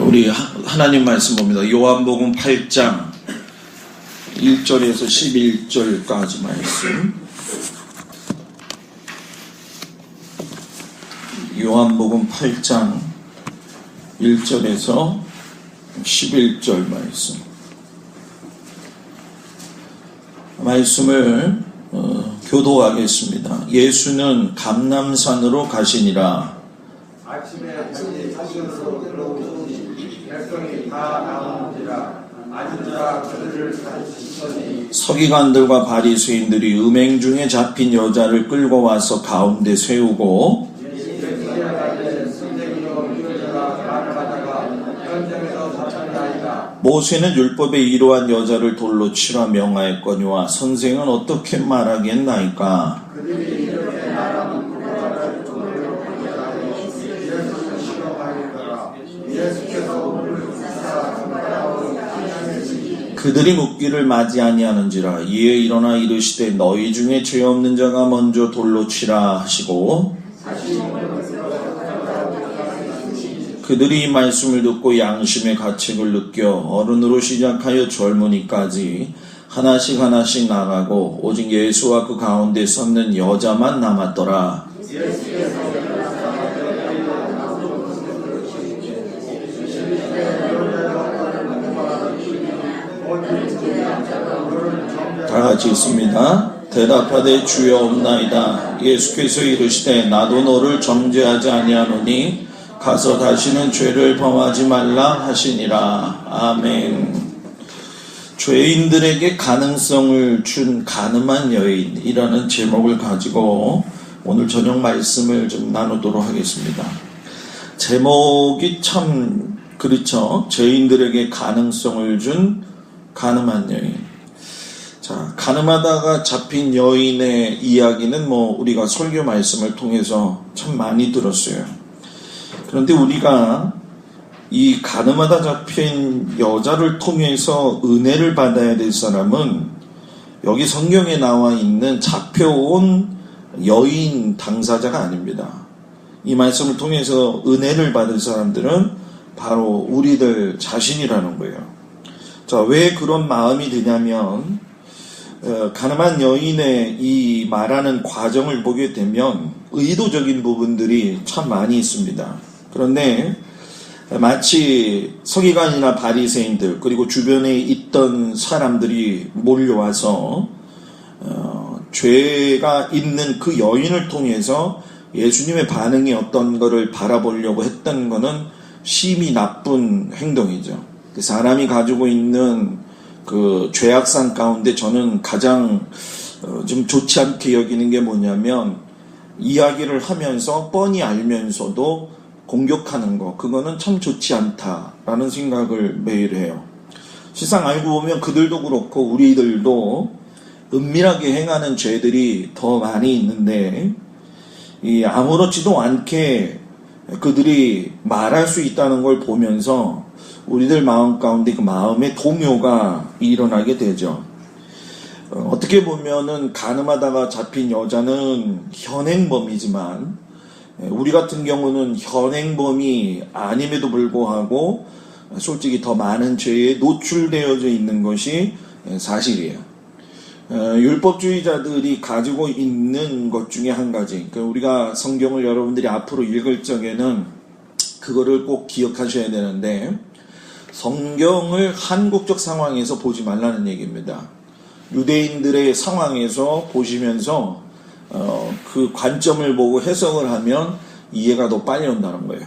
우리 하나님 말씀 봅니다. 요한복음 8장 1절에서 11절까지 말씀. 요한복음 8장 1절에서 11절 말씀. 말씀을 교도하겠습니다. 예수는 감람산으로 가시니라. 아침에 사슴으로 들어오시니 백성이 다 나오는지라 앉으라 그들을 가르치시더니 서기관들과 바리새인들이 음행 중에 잡힌 여자를 끌고 와서 가운데 세우고 모세는 율법에 이러한 여자를 돌로 치라 명하였거니와 선생은 어떻게 말하겠나이까? 그들이 묻기를 맞이 아니하는지라. 이에 일어나 이르시되 너희 중에 죄 없는 자가 먼저 돌로 치라 하시고, 그들이 이 말씀을 듣고 양심의 가책을 느껴 어른으로 시작하여 젊은이까지 하나씩 하나씩 나가고 오직 예수와 그 가운데 섰는 여자만 남았더라. 다 같이 있습니다. 대답하되 주여 없나이다. 예수께서 이르시되 나도 너를 정죄하지 아니하노니 가서 다시는 죄를 범하지 말라 하시니라. 아멘. 죄인들에게 가능성을 준 가늠한 여인이라는 제목을 가지고 오늘 저녁 말씀을 좀 나누도록 하겠습니다. 제목이 참 그렇죠. 죄인들에게 가능성을 준 가늠한 여인. 자, 가늠하다가 잡힌 여인의 이야기는 우리가 설교 말씀을 통해서 참 많이 들었어요. 그런데 우리가 이 가늠하다 잡힌 여자를 통해서 은혜를 받아야 될 사람은 여기 성경에 나와 있는 잡혀온 여인 당사자가 아닙니다. 이 말씀을 통해서 은혜를 받을 사람들은 바로 우리들 자신이라는 거예요. 자, 왜 그런 마음이 드냐면 가늠한 여인의 이 말하는 과정을 보게 되면 의도적인 부분들이 참 많이 있습니다. 그런데 마치 서기관이나 바리새인들 그리고 주변에 있던 사람들이 몰려와서 죄가 있는 그 여인을 통해서 예수님의 반응이 어떤 거를 바라보려고 했던 거는 심히 나쁜 행동이죠. 그 사람이 가지고 있는 그 죄악상 가운데 저는 가장 좀 좋지 않게 여기는 게 뭐냐면 이야기를 하면서 뻔히 알면서도 공격하는 거, 그거는 참 좋지 않다라는 생각을 매일 해요. 실상 알고 보면 그들도 그렇고 우리들도 은밀하게 행하는 죄들이 더 많이 있는데 아무렇지도 않게 그들이 말할 수 있다는 걸 보면서 우리들 마음 가운데 그 마음의 동요가 일어나게 되죠. 어떻게 보면은 가늠하다가 잡힌 여자는 현행범이지만 우리 같은 경우는 현행범이 아님에도 불구하고 솔직히 더 많은 죄에 노출되어져 있는 것이 사실이에요. 율법주의자들이 가지고 있는 것 중에 한 가지, 우리가 성경을 여러분들이 앞으로 읽을 적에는 그거를 꼭 기억하셔야 되는데, 성경을 한국적 상황에서 보지 말라는 얘기입니다. 유대인들의 상황에서 보시면서 그 관점을 보고 해석을 하면 이해가 더 빨리 온다는 거예요.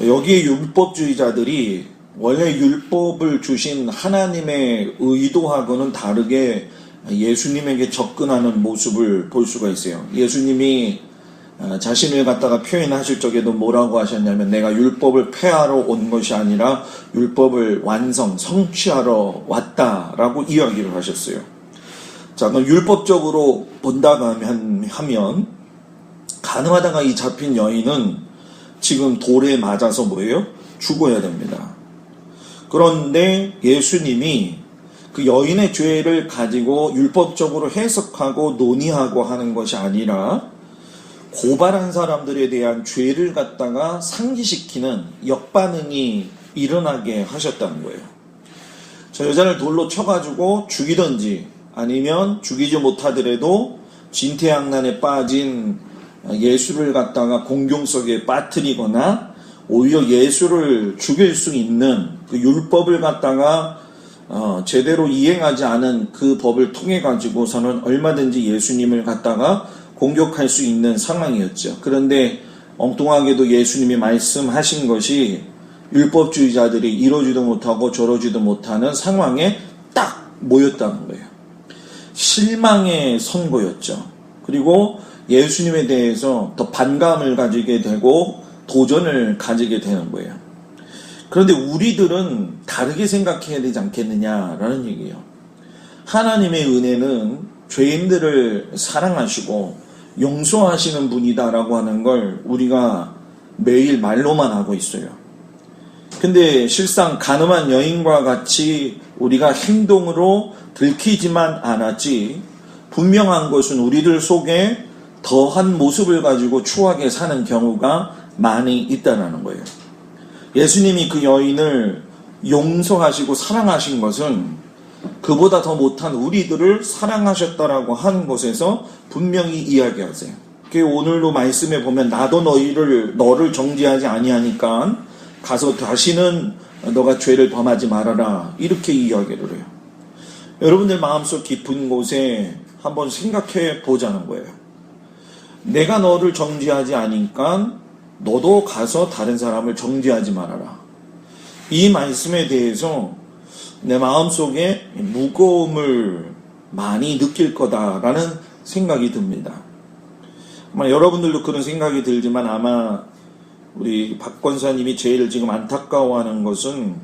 여기에 율법주의자들이 원래 율법을 주신 하나님의 의도하고는 다르게 예수님에게 접근하는 모습을 볼 수가 있어요. 예수님이 자신을 갖다가 표현하실 적에도 뭐라고 하셨냐면 내가 율법을 폐하러 온 것이 아니라 율법을 성취하러 왔다라고 이야기를 하셨어요. 자, 그럼 율법적으로 본다고 하면 가늠하다가 이 잡힌 여인은 지금 돌에 맞아서 뭐예요? 죽어야 됩니다. 그런데 예수님이 그 여인의 죄를 가지고 율법적으로 해석하고 논의하고 하는 것이 아니라 고발한 사람들에 대한 죄를 갖다가 상기시키는 역반응이 일어나게 하셨다는 거예요. 저 여자를 돌로 쳐가지고 죽이든지 아니면 죽이지 못하더라도 진퇴양난에 빠진 예수를 갖다가 공경 속에 빠뜨리거나 오히려 예수를 죽일 수 있는 그 율법을 갖다가 제대로 이행하지 않은 그 법을 통해 가지고서는 얼마든지 예수님을 갖다가 공격할 수 있는 상황이었죠. 그런데 엉뚱하게도 예수님이 말씀하신 것이 율법주의자들이 이러지도 못하고 저러지도 못하는 상황에 딱 모였다는 거예요. 실망의 선고였죠. 그리고 예수님에 대해서 더 반감을 가지게 되고 도전을 가지게 되는 거예요. 그런데 우리들은 다르게 생각해야 되지 않겠느냐라는 얘기예요. 하나님의 은혜는 죄인들을 사랑하시고 용서하시는 분이다라고 하는 걸 우리가 매일 말로만 하고 있어요. 근데 실상 가늠한 여인과 같이 우리가 행동으로 들키지만 않았지, 분명한 것은 우리들 속에 더한 모습을 가지고 추하게 사는 경우가 많이 있다는 거예요. 예수님이 그 여인을 용서하시고 사랑하신 것은 그보다 더 못한 우리들을 사랑하셨다라고 하는 것에서 분명히 이야기하세요. 오늘도 말씀에 보면 나도 너를 정죄하지 아니하니까 가서 다시는 너가 죄를 범하지 말아라, 이렇게 이야기를 해요. 여러분들 마음속 깊은 곳에 한번 생각해 보자는 거예요. 내가 너를 정죄하지 않으니까 너도 가서 다른 사람을 정죄하지 말아라. 이 말씀에 대해서 내 마음속에 무거움을 많이 느낄 거다라는 생각이 듭니다. 아마 여러분들도 그런 생각이 들지만 아마 우리 박 권사님이 제일 지금 안타까워하는 것은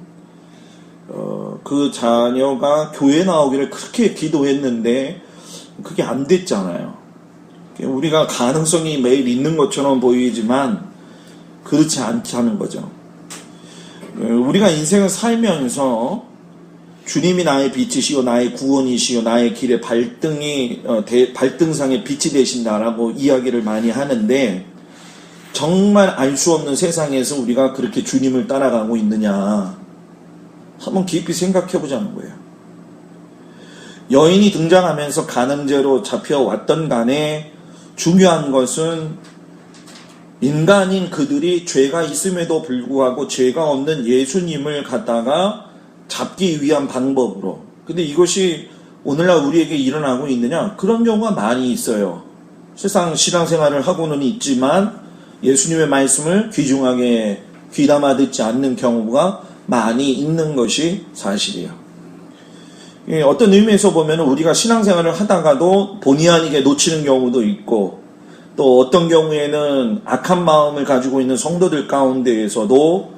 그 자녀가 교회 나오기를 그렇게 기도했는데 그게 안 됐잖아요. 우리가 가능성이 매일 있는 것처럼 보이지만 그렇지 않다는 거죠. 우리가 인생을 살면서 주님이 나의 빛이시오, 나의 구원이시오, 나의 길의 발등상의 빛이 되신다라고 이야기를 많이 하는데, 정말 알 수 없는 세상에서 우리가 그렇게 주님을 따라가고 있느냐 한번 깊이 생각해 보자는 거예요. 여인이 등장하면서 간음죄로 잡혀왔던 간에 중요한 것은 인간인 그들이 죄가 있음에도 불구하고 죄가 없는 예수님을 갖다가 잡기 위한 방법으로. 근데 이것이 오늘날 우리에게 일어나고 있느냐? 그런 경우가 많이 있어요. 세상 신앙생활을 하고는 있지만 예수님의 말씀을 귀중하게 귀담아 듣지 않는 경우가 많이 있는 것이 사실이에요. 어떤 의미에서 보면 우리가 신앙생활을 하다가도 본의 아니게 놓치는 경우도 있고, 또 어떤 경우에는 악한 마음을 가지고 있는 성도들 가운데에서도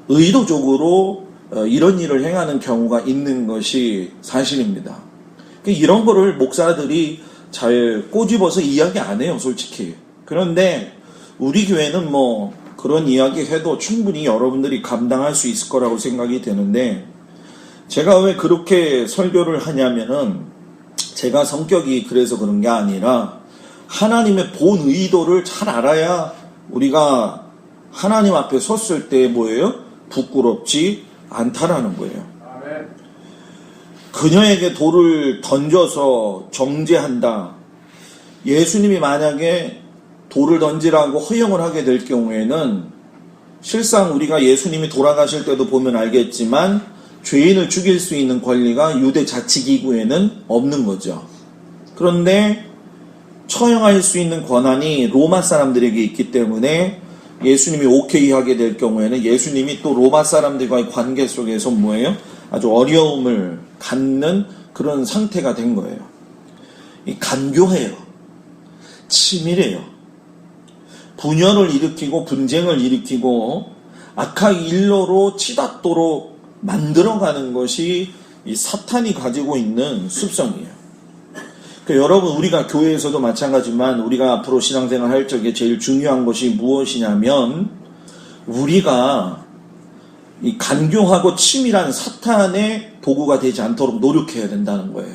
의도적으로 이런 일을 행하는 경우가 있는 것이 사실입니다. 이런 거를 목사들이 잘 꼬집어서 이야기 안 해요, 솔직히. 그런데 우리 교회는 그런 이야기 해도 충분히 여러분들이 감당할 수 있을 거라고 생각이 되는데, 제가 왜 그렇게 설교를 하냐면은 제가 성격이 그래서 그런 게 아니라 하나님의 본 의도를 잘 알아야 우리가 하나님 앞에 섰을 때 부끄럽지 않다라는 거예요. 그녀에게 돌을 던져서 정죄한다. 예수님이 만약에 돌을 던지라고 허용을 하게 될 경우에는 실상 우리가 예수님이 돌아가실 때도 보면 알겠지만 죄인을 죽일 수 있는 권리가 유대 자치기구에는 없는 거죠. 그런데 처형할 수 있는 권한이 로마 사람들에게 있기 때문에 예수님이 오케이 하게 될 경우에는 예수님이 또 로마 사람들과의 관계 속에서 아주 어려움을 갖는 그런 상태가 된 거예요. 간교해요. 치밀해요. 분열을 일으키고 분쟁을 일으키고 악한 일로로 치닫도록 만들어가는 것이 이 사탄이 가지고 있는 습성이에요. 여러분, 우리가 교회에서도 마찬가지지만 우리가 앞으로 신앙생활 할 적에 제일 중요한 것이 무엇이냐면 우리가 이 간교하고 치밀한 사탄의 도구가 되지 않도록 노력해야 된다는 거예요.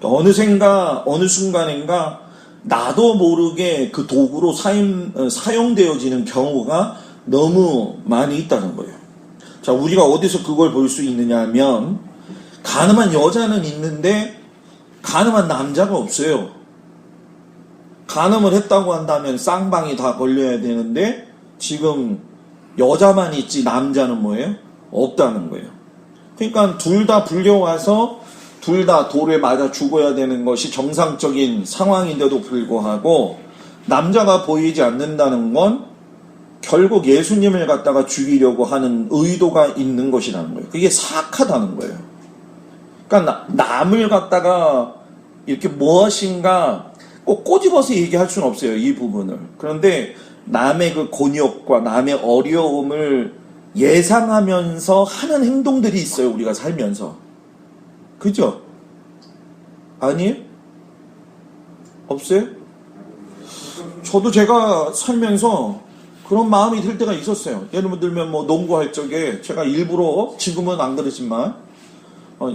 어느샌가 어느 순간인가 나도 모르게 그 도구로 사용되어지는 경우가 너무 많이 있다는 거예요. 자, 우리가 어디서 그걸 볼 수 있느냐 하면, 가늠한 여자는 있는데, 가늠한 남자가 없어요. 가늠을 했다고 한다면 쌍방이 다 걸려야 되는데, 지금 여자만 있지 남자는 뭐예요? 없다는 거예요. 그러니까 둘 다 불려와서 둘 다 돌에 맞아 죽어야 되는 것이 정상적인 상황인데도 불구하고 남자가 보이지 않는다는 건 결국 예수님을 갖다가 죽이려고 하는 의도가 있는 것이라는 거예요. 그게 사악하다는 거예요. 그러니까 남을 갖다가 이렇게 무엇인가 꼭 꼬집어서 얘기할 수는 없어요. 이 부분을. 그런데 남의 그 곤욕과 남의 어려움을 예상하면서 하는 행동들이 있어요. 우리가 살면서. 그죠? 아니에요? 없어요? 저도 제가 살면서 그런 마음이 들 때가 있었어요. 예를 들면 뭐 농구할 적에 제가 일부러, 지금은 안 그러지만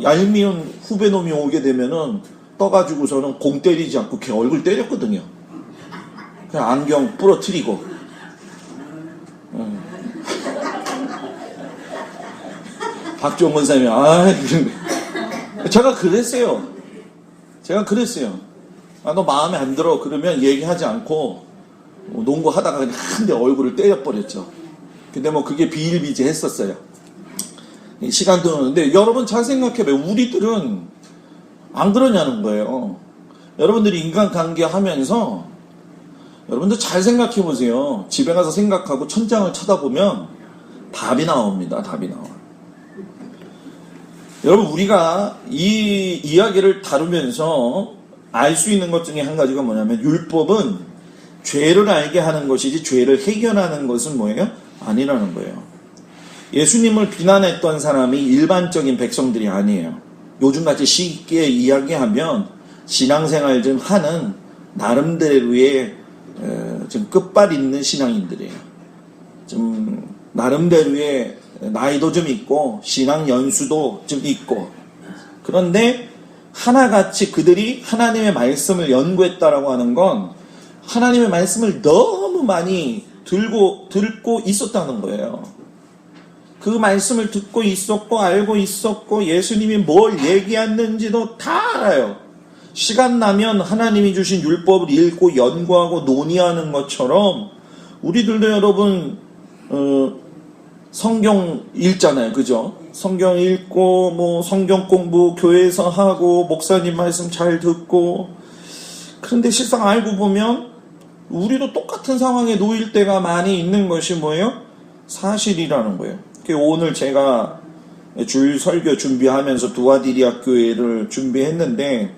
얄미운 후배놈이 오게 되면은 떠가지고서는 공 때리지 않고 걔 얼굴 때렸거든요. 그냥 안경 부러뜨리고. 박지원 권사님이 제가 그랬어요. 너 마음에 안 들어 그러면 얘기하지 않고 농구 하다가 그냥 한 대 얼굴을 때려버렸죠. 근데 뭐 그게 비일비재했었어요. 시간도 오는데 여러분 잘 생각해봐요. 우리들은 안 그러냐는 거예요. 여러분들이 인간관계 하면서 여러분들 잘 생각해보세요. 집에 가서 생각하고 천장을 쳐다보면 답이 나옵니다. 답이 나와요. 여러분 우리가 이 이야기를 다루면서 알 수 있는 것 중에 한 가지가 뭐냐면 율법은 죄를 알게 하는 것이지 죄를 해결하는 것은 뭐예요? 아니라는 거예요. 예수님을 비난했던 사람이 일반적인 백성들이 아니에요. 요즘같이 쉽게 이야기하면 신앙생활 좀 하는 나름대로의 좀 끝발 있는 신앙인들이에요. 좀 나름대로의 나이도 좀 있고 신앙 연수도 좀 있고 그런데 하나같이 그들이 하나님의 말씀을 연구했다라고 하는 건 하나님의 말씀을 너무 많이 듣고 있었다는 거예요. 그 말씀을 듣고 있었고 알고 있었고 예수님이 뭘 얘기했는지도 다 알아요. 시간 나면 하나님이 주신 율법을 읽고 연구하고 논의하는 것처럼 우리들도 여러분 성경 읽잖아요. 그죠? 성경 읽고 뭐 성경 공부 교회에서 하고 목사님 말씀 잘 듣고 그런데 실상 알고 보면 우리도 똑같은 상황에 놓일 때가 많이 있는 것이 뭐예요? 사실이라는 거예요. 오늘 제가 주일 설교 준비하면서 두아디리아 교회를 준비했는데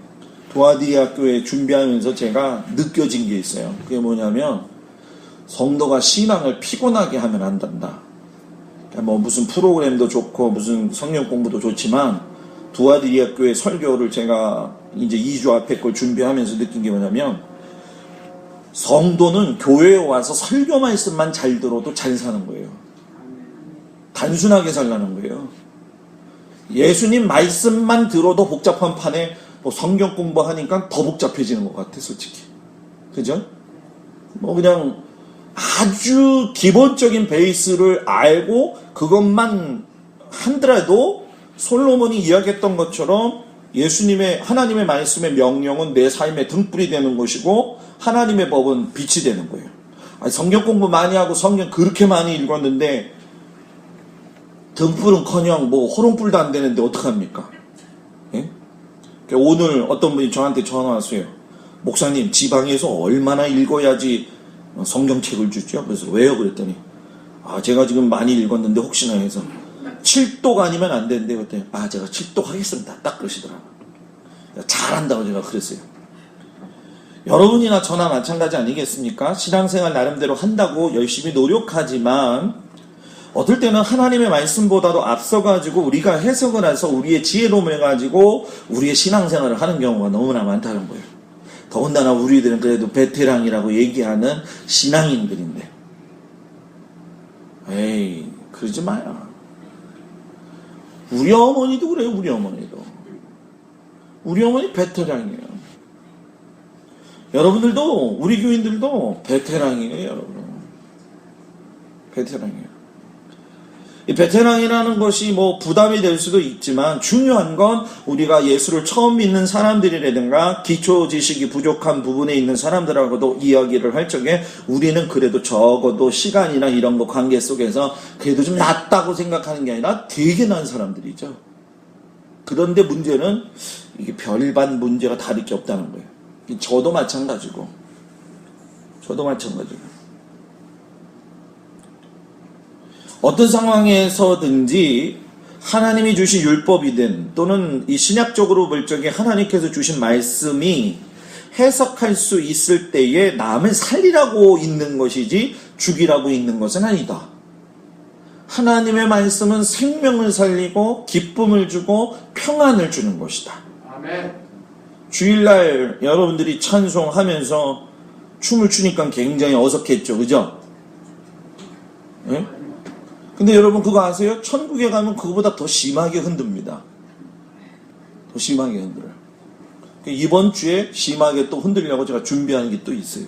두아디리아 교회 준비하면서 제가 느껴진 게 있어요. 그게 뭐냐면 성도가 신앙을 피곤하게 하면 안 된다. 뭐 무슨 프로그램도 좋고 무슨 성경 공부도 좋지만 두아디리아 교회 설교를 제가 이제 2주 앞에 걸 준비하면서 느낀 게 뭐냐면 성도는 교회에 와서 설교 말씀만 잘 들어도 잘 사는 거예요. 단순하게 살라는 거예요. 예수님 말씀만 들어도 복잡한 판에 뭐 성경 공부하니까 더 복잡해지는 것 같아 솔직히. 그죠? 뭐 그냥 아주 기본적인 베이스를 알고 그것만 하더라도 솔로몬이 이야기했던 것처럼 예수님의 하나님의 말씀의 명령은 내 삶의 등불이 되는 것이고 하나님의 법은 빛이 되는 거예요. 아니, 성경 공부 많이 하고 성경 그렇게 많이 읽었는데 등불은커녕 뭐 호롱불도 안 되는데 어떡합니까? 예? 오늘 어떤 분이 저한테 전화 왔어요. 목사님 지방에서 얼마나 읽어야지 성경책을 주죠? 그래서 왜요? 그랬더니 제가 지금 많이 읽었는데 혹시나 해서 7독 아니면 안 되는데 그때 제가 7독 하겠습니다. 딱 그러시더라고요. 잘한다고 제가 그랬어요. 여러분이나 저나 마찬가지 아니겠습니까? 신앙생활 나름대로 한다고 열심히 노력하지만 어떨 때는 하나님의 말씀보다도 앞서가지고 우리가 해석을 해서 우리의 지혜로움을 가지고 우리의 신앙생활을 하는 경우가 너무나 많다는 거예요. 더군다나 우리들은 그래도 베테랑이라고 얘기하는 신앙인들인데 에이 그러지 마요. 우리 어머니도 그래요. 우리 어머니 베테랑이에요. 여러분들도 우리 교인들도 베테랑이에요. 여러분 베테랑이에요. 이 베테랑이라는 것이 뭐 부담이 될 수도 있지만 중요한 건 우리가 예수를 처음 믿는 사람들이라든가 기초 지식이 부족한 부분에 있는 사람들하고도 이야기를 할 적에 우리는 그래도 적어도 시간이나 이런 거 관계 속에서 그래도 좀 낫다고 생각하는 게 아니라 되게 난 사람들이죠. 그런데 문제는 이게 별반 문제가 다를 게 없다는 거예요. 저도 마찬가지고. 어떤 상황에서든지 하나님이 주신 율법이든 또는 이 신약적으로 볼 적에 하나님께서 주신 말씀이 해석할 수 있을 때에 남을 살리라고 있는 것이지 죽이라고 있는 것은 아니다. 하나님의 말씀은 생명을 살리고 기쁨을 주고 평안을 주는 것이다. 아멘. 주일날 여러분들이 찬송하면서 춤을 추니까 굉장히 어색했죠. 그죠? 예? 근데 여러분 그거 아세요? 천국에 가면 그거보다 더 심하게 흔듭니다. 더 심하게 흔들어요. 이번 주에 심하게 또 흔들려고 제가 준비하는 게 또 있어요.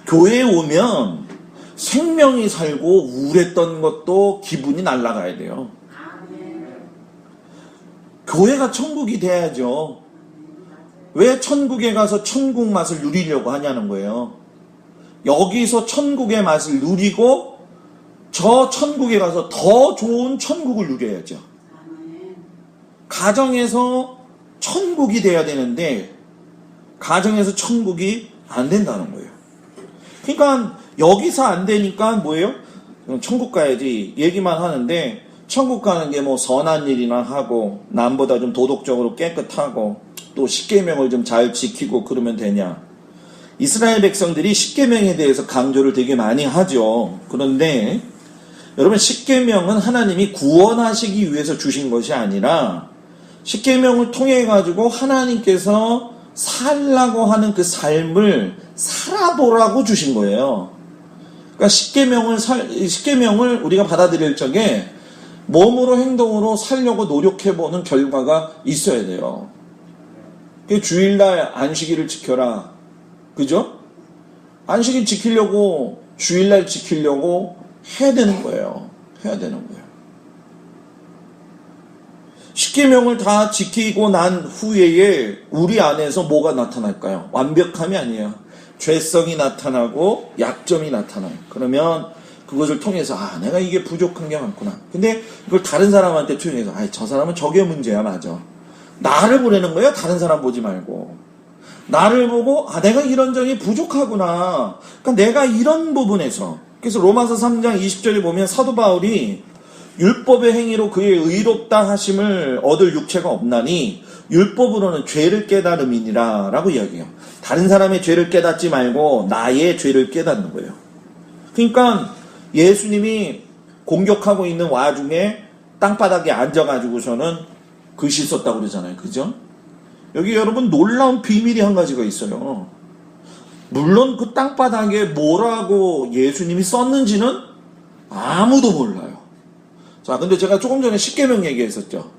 교회에 오면 생명이 살고 우울했던 것도 기분이 날아가야 돼요. 교회가 천국이 돼야죠. 왜 천국에 가서 천국 맛을 누리려고 하냐는 거예요. 여기서 천국의 맛을 누리고 저 천국에 가서 더 좋은 천국을 누려야죠. 가정에서 천국이 돼야 되는데 가정에서 천국이 안 된다는 거예요. 그러니까 여기서 안 되니까 뭐예요? 천국 가야지 얘기만 하는데 천국 가는 게 뭐 선한 일이나 하고 남보다 좀 도덕적으로 깨끗하고 또 십계명을 좀 잘 지키고 그러면 되냐. 이스라엘 백성들이 십계명에 대해서 강조를 되게 많이 하죠. 그런데 여러분 십계명은 하나님이 구원하시기 위해서 주신 것이 아니라 십계명을 통해 가지고 하나님께서 살라고 하는 그 삶을 살아보라고 주신 거예요. 그러니까 십계명을 우리가 받아들일 적에 몸으로 행동으로 살려고 노력해보는 결과가 있어야 돼요. 주일날 안식일을 지켜라. 그죠? 안식일 지키려고 주일날 지키려고 해야 되는 거예요. 십계명을 다 지키고 난 후에 우리 안에서 뭐가 나타날까요? 완벽함이 아니에요. 죄성이 나타나고 약점이 나타나요. 그러면 그것을 통해서 내가 이게 부족한 게 많구나. 근데 이걸 다른 사람한테 투영해서 저 사람은 저게 문제야. 맞아. 나를 보내는 거예요. 다른 사람 보지 말고. 나를 보고 내가 이런 점이 부족하구나. 그러니까 내가 이런 부분에서 그래서 로마서 3장 20절에 보면 사도 바울이 율법의 행위로 그의 의롭다 하심을 얻을 육체가 없나니 율법으로는 죄를 깨달음이니라 라고 이야기해요. 다른 사람의 죄를 깨닫지 말고 나의 죄를 깨닫는 거예요. 그러니까 예수님이 공격하고 있는 와중에 땅바닥에 앉아가지고서는 글씨 썼다고 그러잖아요. 그죠? 여기 여러분 놀라운 비밀이 한 가지가 있어요. 물론 그 땅바닥에 뭐라고 예수님이 썼는지는 아무도 몰라요. 자, 근데 제가 조금 전에 십계명 얘기했었죠.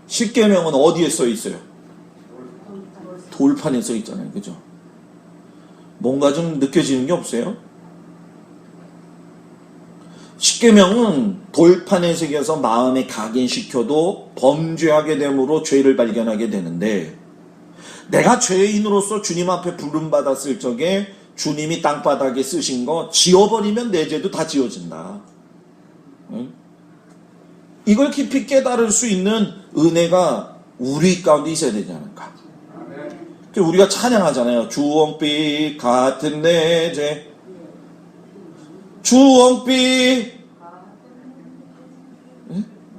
십계명은 어디에 써 있어요? 돌판에 써 있잖아요. 그죠? 뭔가 좀 느껴지는 게 없어요? 십계명은 돌판에 새겨서 마음에 각인시켜도 범죄하게 됨으로 죄를 발견하게 되는데 내가 죄인으로서 주님 앞에 부름받았을 적에 주님이 땅바닥에 쓰신 거 지워버리면 내 죄도 다 지워진다. 응? 이걸 깊이 깨달을 수 있는 은혜가 우리 가운데 있어야 되지 않을까. 우리가 찬양하잖아요. 주홍빛 같은 내 죄, 주홍빛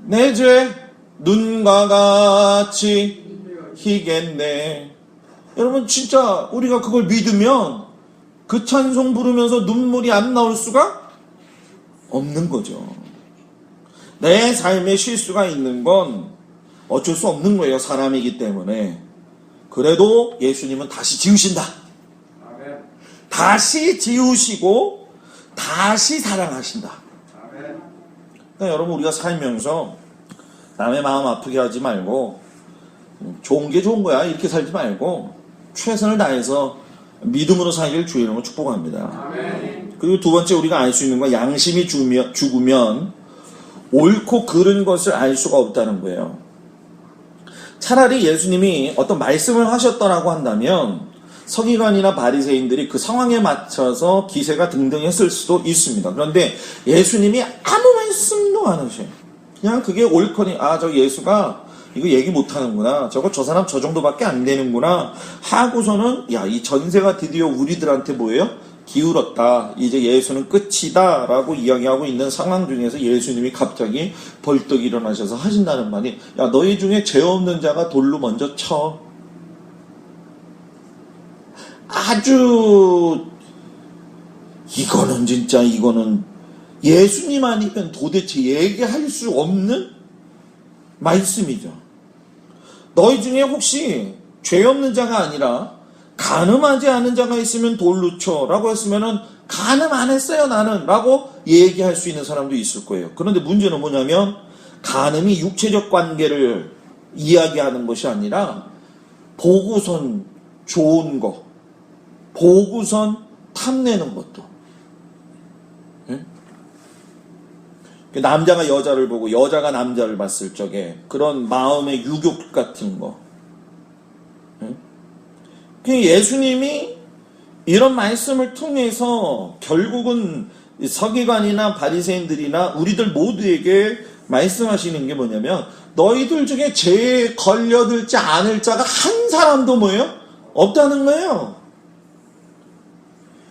내 죄 눈과 같이 희겠네. 여러분 진짜 우리가 그걸 믿으면 그 찬송 부르면서 눈물이 안 나올 수가 없는 거죠. 내 삶에 실수가 있는 건 어쩔 수 없는 거예요. 사람이기 때문에. 그래도 예수님은 다시 지으신다. 아멘. 다시 지으시고 다시 사랑하신다. 아멘. 그러니까 여러분 우리가 살면서 남의 마음 아프게 하지 말고 좋은 게 좋은 거야 이렇게 살지 말고 최선을 다해서 믿음으로 살기를 주의 이름으로 축복합니다. 아멘. 그리고 두 번째 우리가 알 수 있는 건 양심이 죽으면 옳고 그른 것을 알 수가 없다는 거예요. 차라리 예수님이 어떤 말씀을 하셨더라고 한다면 서기관이나 바리새인들이 그 상황에 맞춰서 기세가 등등했을 수도 있습니다. 그런데 예수님이 아무 말씀도 안 하셔요. 그냥 그게 옳거니 저 예수가 이거 얘기 못하는구나, 저 사람 저 정도밖에 안 되는구나 하고서는 이 전세가 드디어 우리들한테 뭐예요? 기울었다, 이제 예수는 끝이다 라고 이야기하고 있는 상황 중에서 예수님이 갑자기 벌떡 일어나셔서 하신다는 말이, 너희 중에 죄 없는 자가 돌로 먼저 쳐. 아주 이거는 진짜 예수님 아니면 도대체 얘기할 수 없는 말씀이죠. 너희 중에 혹시 죄 없는 자가 아니라 간음하지 않은 자가 있으면 돌로 쳐 라고 했으면은 간음 안 했어요 나는 라고 얘기할 수 있는 사람도 있을 거예요. 그런데 문제는 뭐냐면 간음이 육체적 관계를 이야기하는 것이 아니라 보고선 좋은 거, 보고선 탐내는 것도. 남자가 여자를 보고 여자가 남자를 봤을 적에 그런 마음의 유욕 같은 거. 예수님이 이런 말씀을 통해서 결국은 서기관이나 바리새인들이나 우리들 모두에게 말씀하시는 게 뭐냐면, 너희들 중에 죄에 걸려들지 않을 자가 한 사람도 뭐예요? 없다는 거예요.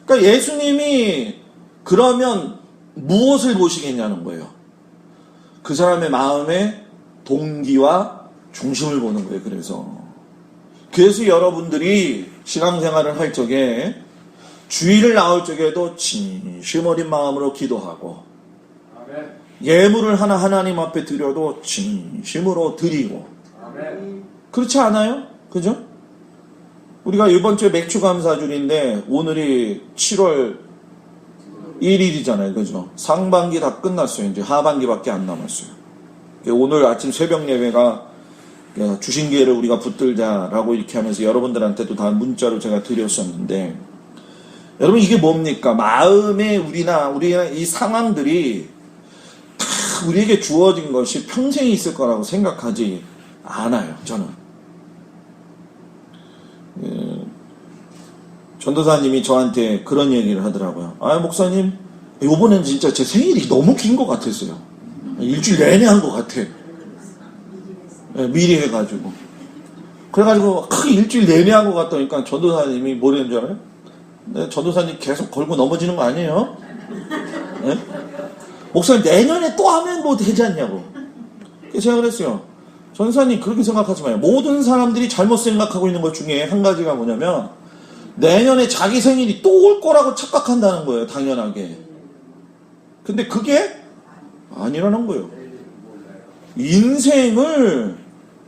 그러니까 예수님이 그러면 무엇을 보시겠냐는 거예요. 그 사람의 마음의 동기와 중심을 보는 거예요. 그래서 여러분들이 신앙생활을 할 적에 주일을 나올 적에도 진심 어린 마음으로 기도하고, 아멘. 예물을 하나 하나님 앞에 드려도 진심으로 드리고, 아멘. 그렇지 않아요? 그죠? 우리가 이번 주에 맥주 감사주일인데 오늘이 7월 1일이잖아요. 그죠? 상반기 다 끝났어요. 이제 하반기밖에 안 남았어요. 오늘 아침 새벽 예배가 주신 기회를 우리가 붙들자라고 이렇게 하면서 여러분들한테도 다 문자로 제가 드렸었는데, 여러분 이게 뭡니까? 마음에 우리나 이 상황들이 다 우리에게 주어진 것이 평생 있을 거라고 생각하지 않아요. 저는. 전도사님이 저한테 그런 얘기를 하더라고요. 목사님, 요번엔 진짜 제 생일이 너무 긴 것 같았어요. 일주일 내내 한 것 같아. 미리 해가지고. 그래가지고 일주일 내내 한 것 같다니까 전도사님이 뭐라는 줄 알아요? 전도사님 계속 걸고 넘어지는 거 아니에요? 네? 목사님 내년에 또 하면 뭐 되지 않냐고. 그래서 제가 그랬어요. 전도사님 그렇게 생각하지 마요. 모든 사람들이 잘못 생각하고 있는 것 중에 한 가지가 뭐냐면, 내년에 자기 생일이 또 올 거라고 착각한다는 거예요. 당연하게. 근데 그게 아니라는 거예요. 인생을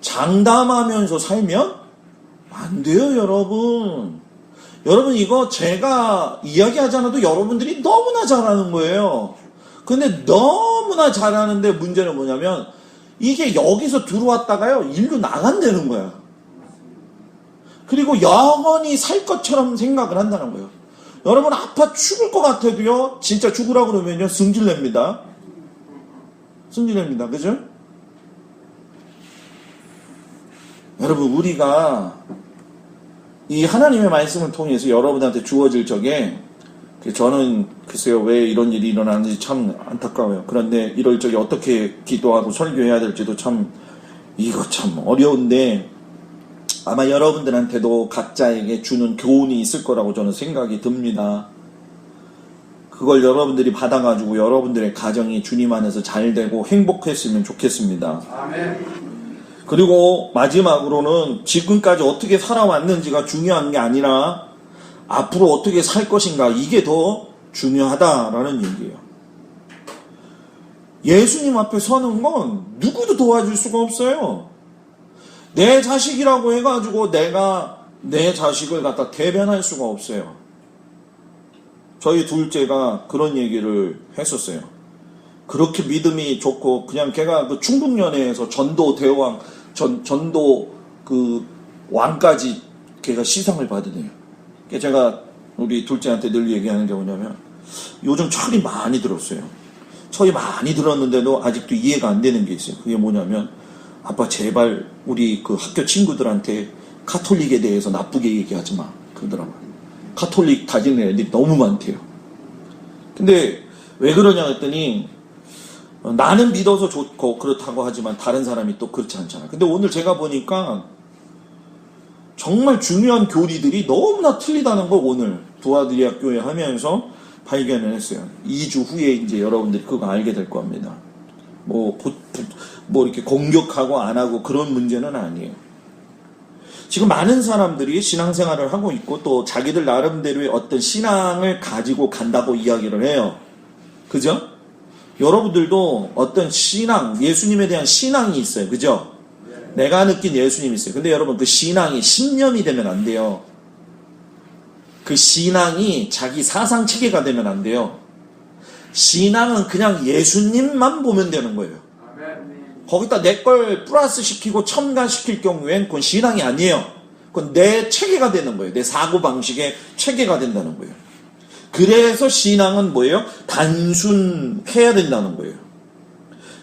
장담하면서 살면 안 돼요, 여러분. 여러분 이거 제가 이야기하지 않아도 여러분들이 너무나 잘하는 거예요. 근데 너무나 잘하는데 문제는 뭐냐면, 이게 여기서 들어왔다가요 일로 나간다는 거야. 그리고 영원히 살 것처럼 생각을 한다는 거예요. 여러분 아파 죽을 것 같아도요, 진짜 죽으라고 그러면요 승질냅니다. 그죠? 여러분 우리가 이 하나님의 말씀을 통해서 여러분한테 주어질 적에, 저는 글쎄요 왜 이런 일이 일어나는지 참 안타까워요. 그런데 이럴 적에 어떻게 기도하고 설교해야 될지도 이거 참 어려운데, 아마 여러분들한테도 각자에게 주는 교훈이 있을 거라고 저는 생각이 듭니다. 그걸 여러분들이 받아가지고 여러분들의 가정이 주님 안에서 잘 되고 행복했으면 좋겠습니다. 아멘. 그리고 마지막으로는 지금까지 어떻게 살아왔는지가 중요한 게 아니라 앞으로 어떻게 살 것인가, 이게 더 중요하다라는 얘기예요. 예수님 앞에 서는 건 누구도 도와줄 수가 없어요. 내 자식이라고 해가지고 내가 내 자식을 갖다 대변할 수가 없어요. 저희 둘째가 그런 얘기를 했었어요. 그렇게 믿음이 좋고, 그냥 걔가 그 충북연회에서 전도 대왕, 전도 그 왕까지 걔가 시상을 받으네요. 제가 우리 둘째한테 늘 얘기하는 게 뭐냐면, 요즘 철이 많이 들었어요. 철이 많이 들었는데도 아직도 이해가 안 되는 게 있어요. 그게 뭐냐면, 아빠 제발 우리 그 학교 친구들한테 카톨릭에 대해서 나쁘게 얘기하지 마. 그러더라고요. 카톨릭 다지는 애들이 너무 많대요. 근데 왜 그러냐 했더니, 나는 믿어서 좋고 그렇다고 하지만 다른 사람이 또 그렇지 않잖아. 근데 오늘 제가 보니까 정말 중요한 교리들이 너무나 틀리다는 걸 오늘 두아드리아 교회 하면서 발견을 했어요. 2주 후에 이제 여러분들이 그거 알게 될 겁니다. 뭐 이렇게 공격하고 안 하고 그런 문제는 아니에요. 지금 많은 사람들이 신앙생활을 하고 있고 또 자기들 나름대로의 어떤 신앙을 가지고 간다고 이야기를 해요. 그죠? 여러분들도 어떤 신앙, 예수님에 대한 신앙이 있어요. 그죠? 내가 느낀 예수님이 있어요. 근데 여러분 그 신앙이 신념이 되면 안 돼요. 그 신앙이 자기 사상 체계가 되면 안 돼요. 신앙은 그냥 예수님만 보면 되는 거예요. 거기다 내 걸 플러스 시키고 첨가시킬 경우엔 그건 신앙이 아니에요. 그건 내 체계가 되는 거예요. 내 사고방식의 체계가 된다는 거예요. 그래서 신앙은 뭐예요? 단순해야 된다는 거예요.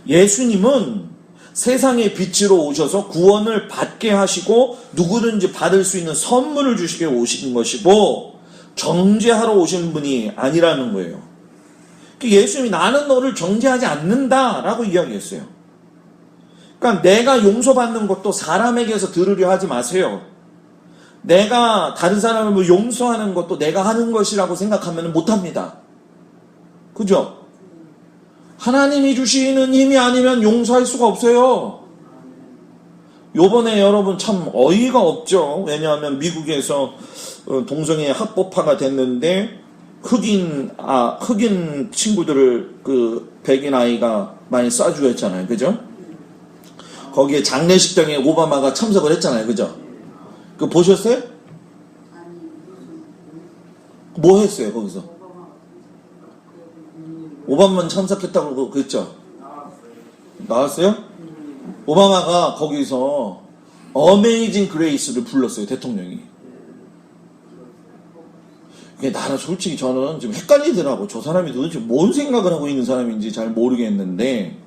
예수님은 세상의 빛으로 오셔서 구원을 받게 하시고 누구든지 받을 수 있는 선물을 주시게 오신 것이고 정죄하러 오신 분이 아니라는 거예요. 예수님이 나는 너를 정죄하지 않는다라고 이야기했어요. 그러니까 내가 용서받는 것도 사람에게서 들으려 하지 마세요. 내가 다른 사람을 용서하는 것도 내가 하는 것이라고 생각하면 못합니다. 그죠? 하나님이 주시는 힘이 아니면 용서할 수가 없어요. 요번에 여러분 참 어이가 없죠. 왜냐하면 미국에서 동성애 합법화가 됐는데 흑인 친구들을 그 백인 아이가 많이 쏴주었잖아요. 그죠? 거기에 장례식장에 오바마가 참석을 했잖아요. 그죠? 그거 보셨어요? 뭐 했어요, 거기서? 오바마 참석했다고 그랬죠? 나왔어요? 오바마가 거기서 어메이징 그레이스를 불렀어요, 대통령이. 이게 나는 솔직히 저는 좀 헷갈리더라고. 저 사람이 도대체 뭔 생각을 하고 있는 사람인지 잘 모르겠는데,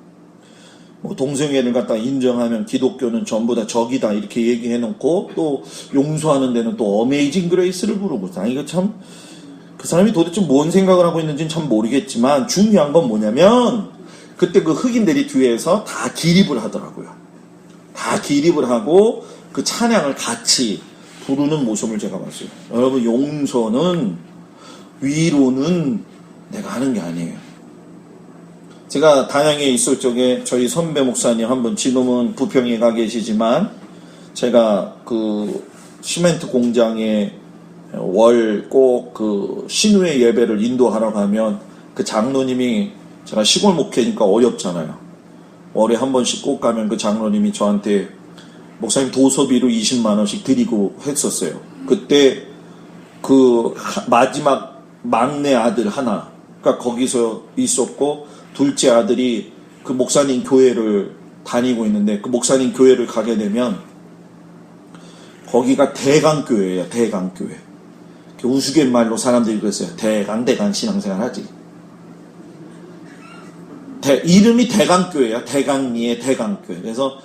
뭐 동성애를 갖다 인정하면 기독교는 전부 다 적이다 이렇게 얘기해놓고 또 용서하는 데는 또 어메이징 그레이스를 부르고, 이거 참 그 사람이 도대체 뭔 생각을 하고 있는지는 참 모르겠지만 중요한 건 뭐냐면 그때 그 흑인들이 뒤에서 다 기립을 하더라고요. 다 기립을 하고 그 찬양을 같이 부르는 모습을 제가 봤어요. 여러분, 용서는, 위로는 내가 하는 게 아니에요. 제가 단양에 있을 적에 저희 선배 목사님 한 분, 지금은 부평에 가 계시지만 제가 그 시멘트 공장에 월 꼭 그 신우의 예배를 인도하러 가면 그 장로님이, 제가 시골 목회니까 어렵잖아요. 월에 한 번씩 꼭 가면 그 장로님이 저한테 목사님 도서비로 20만 원씩 드리고 했었어요. 그때 그 마지막 막내 아들 하나가 거기서 있었고, 둘째 아들이 그 목사님 교회를 다니고 있는데, 그 목사님 교회를 가게 되면 거기가 대강교회예요. 대강교회. 우스갯말로 사람들이 그랬어요. 대강 신앙생활 하지. 이름이 대강교회야. 대강리의 대강교회. 그래서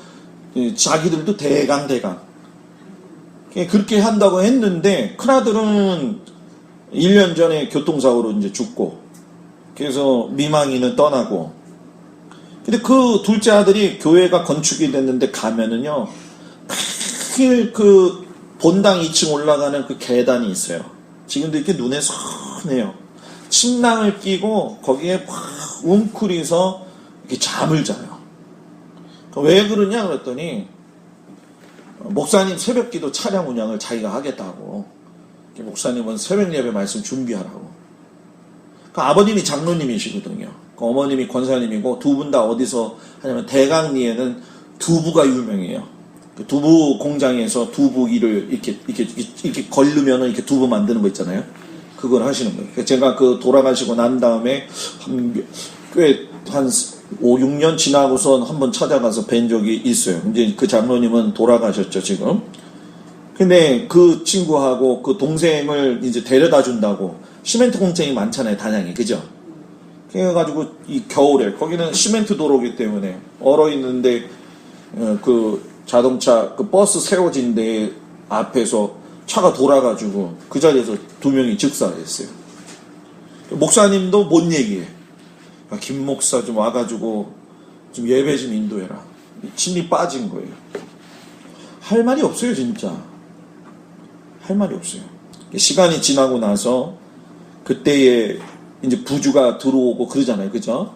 자기들도 대강. 그렇게 한다고 했는데 큰아들은 1년 전에 교통사고로 이제 죽고, 그래서 미망이는 떠나고, 근데 그 둘째 아들이 교회가 건축이 됐는데 가면은요, 매일 그 본당 2층 올라가는 그 계단이 있어요. 지금도 이렇게 눈에 선해요. 침낭을 끼고 거기에 막 웅크리서 이렇게 잠을 자요. 왜 그러냐 그랬더니 목사님 새벽기도 차량 운영을 자기가 하겠다고. 목사님은 새벽 예배 말씀 준비하라고. 그 아버님이 장로님이시거든요. 그 어머님이 권사님이고, 두 분 다 어디서 하냐면 대강리에는 두부가 유명해요. 그 두부 공장에서 두부 일을 이렇게 걸르면은 이렇게 두부 만드는 거 있잖아요. 그걸 하시는 거예요. 제가 그 돌아가시고 난 다음에 꽤 한 5, 6년 지나고선 한번 찾아가서 뵌 적이 있어요. 이제 그 장로님은 돌아가셨죠, 지금. 근데 그 친구하고 그 동생을 이제 데려다 준다고 시멘트 공장이 많잖아요, 단양에. 그죠? 그래가지고 이 겨울에 거기는 시멘트 도로기 때문에 얼어 있는데 그 자동차 그 버스 세워진 데 앞에서 차가 돌아가지고 그 자리에서 2명이 즉사했어요. 목사님도 못 얘기해. 김 목사 좀 와가지고 좀 예배 좀 인도해라. 침이 빠진 거예요. 할 말이 없어요, 진짜. 할 말이 없어요. 시간이 지나고 나서 그때에 이제 부주가 들어오고 그러잖아요, 그죠?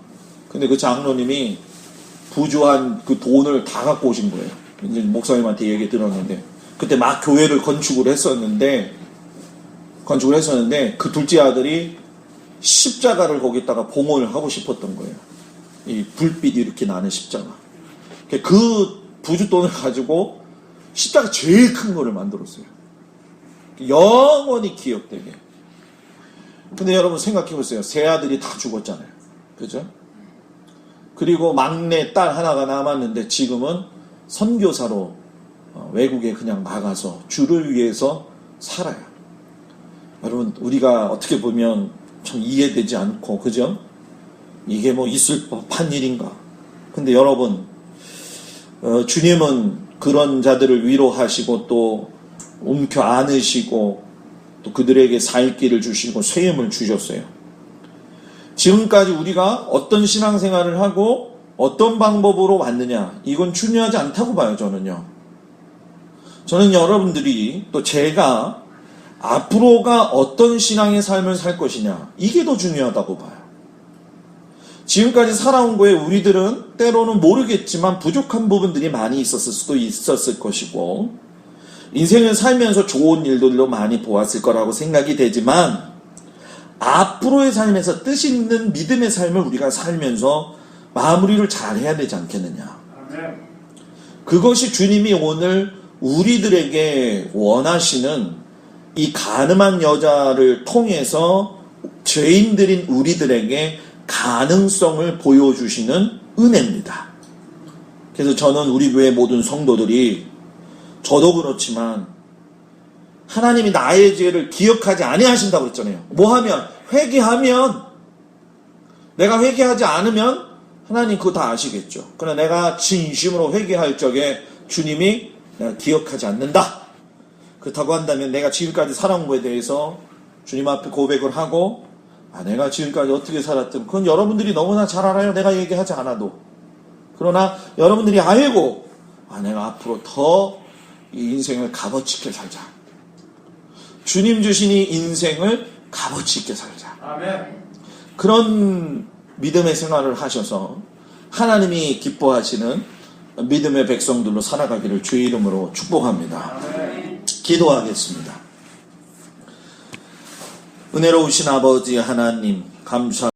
근데 그 장로님이 부주한 그 돈을 다 갖고 오신 거예요. 이제 목사님한테 얘기 들었는데, 그때 막 교회를 건축을 했었는데 그 둘째 아들이 십자가를 거기다가 봉헌을 하고 싶었던 거예요. 이 불빛이 이렇게 나는 십자가. 그 부주 돈을 가지고 십자가 제일 큰 거를 만들었어요. 영원히 기억되게. 근데 여러분 생각해보세요. 세 아들이 다 죽었잖아요. 그죠? 그리고 막내 딸 하나가 남았는데 지금은 선교사로 외국에 그냥 나가서 주를 위해서 살아요. 여러분, 우리가 어떻게 보면 참 이해되지 않고, 그죠? 이게 뭐 있을 법한 일인가? 근데 여러분, 주님은 그런 자들을 위로하시고 또 움켜 안으시고 또 그들에게 살 길을 주시고 쇠임을 주셨어요. 지금까지 우리가 어떤 신앙생활을 하고 어떤 방법으로 왔느냐, 이건 중요하지 않다고 봐요, 저는요. 저는 여러분들이 또 제가 앞으로가 어떤 신앙의 삶을 살 것이냐, 이게 더 중요하다고 봐요. 지금까지 살아온 거에 우리들은 때로는 모르겠지만 부족한 부분들이 많이 있었을 수도 있었을 것이고, 인생을 살면서 좋은 일들도 많이 보았을 거라고 생각이 되지만, 앞으로의 삶에서 뜻 있는 믿음의 삶을 우리가 살면서 마무리를 잘 해야 되지 않겠느냐. 그것이 주님이 오늘 우리들에게 원하시는 이 가늠한 여자를 통해서 죄인들인 우리들에게 가능성을 보여주시는 은혜입니다. 그래서 저는 우리 교회 모든 성도들이, 저도 그렇지만 하나님이 나의 죄를 기억하지 아니하신다고 했잖아요. 뭐하면? 회개하면. 내가 회개하지 않으면 하나님 그거 다 아시겠죠. 그러나 내가 진심으로 회개할 적에 주님이 내가 기억하지 않는다. 그렇다고 한다면 내가 지금까지 살아온 거에 대해서 주님 앞에 고백을 하고, 내가 지금까지 어떻게 살았든 그건 여러분들이 너무나 잘 알아요. 내가 얘기하지 않아도. 그러나 여러분들이 알고, 내가 앞으로 더 이 인생을 값어치 있게 살자. 주님 주신 이 인생을 값어치 있게 살자. 아멘. 그런 믿음의 생활을 하셔서 하나님이 기뻐하시는 믿음의 백성들로 살아가기를 주의 이름으로 축복합니다. 아멘. 기도하겠습니다. 은혜로우신 아버지 하나님, 감사